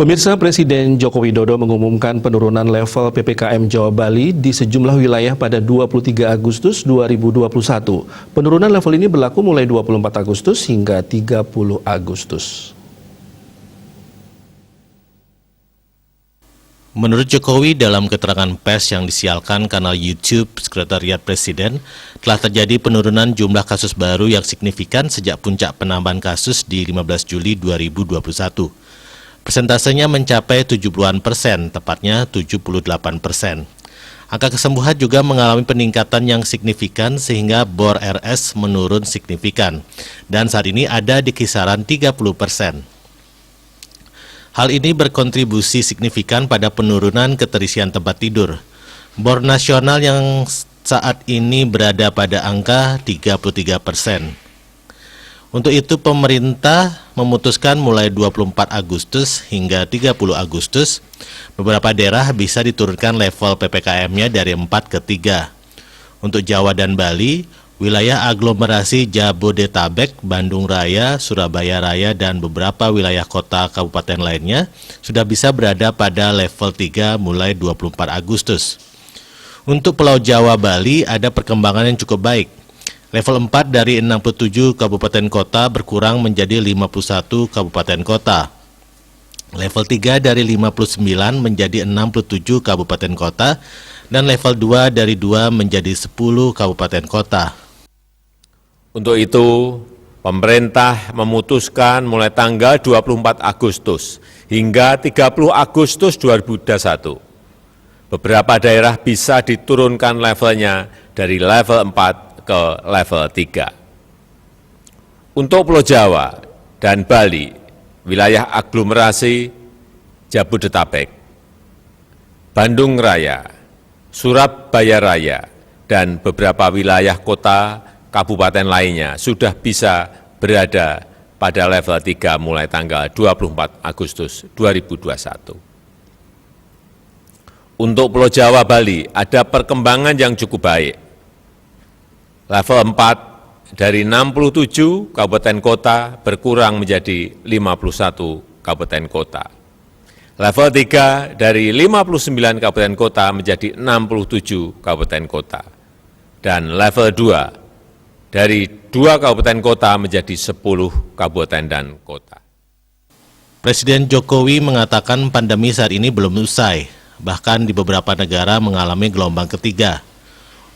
Pemirsa, Presiden Joko Widodo mengumumkan penurunan level PPKM Jawa Bali di sejumlah wilayah pada 23 Agustus 2021. Penurunan level ini berlaku mulai 24 Agustus hingga 30 Agustus. Menurut Jokowi, dalam keterangan pers yang disiarkan kanal YouTube Sekretariat Presiden, telah terjadi penurunan jumlah kasus baru yang signifikan sejak puncak penambahan kasus di 15 Juli 2021. Persentasenya mencapai 70-an%, tepatnya 78%. Angka kesembuhan juga mengalami peningkatan yang signifikan sehingga BOR RS menurun signifikan, dan saat ini ada di kisaran 30%. Hal ini berkontribusi signifikan pada penurunan keterisian tempat tidur. BOR nasional yang saat ini berada pada angka 33%. Untuk itu pemerintah memutuskan mulai 24 Agustus hingga 30 Agustus, beberapa daerah bisa diturunkan level PPKM-nya dari 4 ke 3. Untuk Jawa dan Bali, wilayah aglomerasi Jabodetabek, Bandung Raya, Surabaya Raya, dan beberapa wilayah kota kabupaten lainnya sudah bisa berada pada level 3 mulai 24 Agustus. Untuk Pulau Jawa Bali ada perkembangan yang cukup baik. Level 4 dari 67 kabupaten kota berkurang menjadi 51 kabupaten kota. Level 3 dari 59 menjadi 67 kabupaten kota, dan level 2 dari 2 menjadi 10 kabupaten kota. Untuk itu, pemerintah memutuskan mulai tanggal 24 Agustus hingga 30 Agustus 2021, beberapa daerah bisa diturunkan levelnya dari level 4 ke level 3. Untuk Pulau Jawa dan Bali, wilayah aglomerasi Jabodetabek, Bandung Raya, Surabaya Raya, dan beberapa wilayah kota kabupaten lainnya sudah bisa berada pada level 3 mulai tanggal 24 Agustus 2021. Untuk Pulau Jawa Bali ada perkembangan yang cukup baik. Level 4 dari 67 kabupaten kota berkurang menjadi 51 kabupaten kota. Level 3 dari 59 kabupaten kota menjadi 67 kabupaten kota. Dan level 2 dari 2 kabupaten kota menjadi 10 kabupaten dan kota. Presiden Jokowi mengatakan pandemi saat ini belum usai, bahkan di beberapa negara mengalami gelombang ketiga.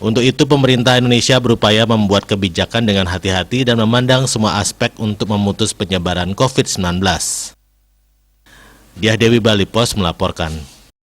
Untuk itu pemerintah Indonesia berupaya membuat kebijakan dengan hati-hati dan memandang semua aspek untuk memutus penyebaran COVID-19. Diah Dewi Bali Pos melaporkan.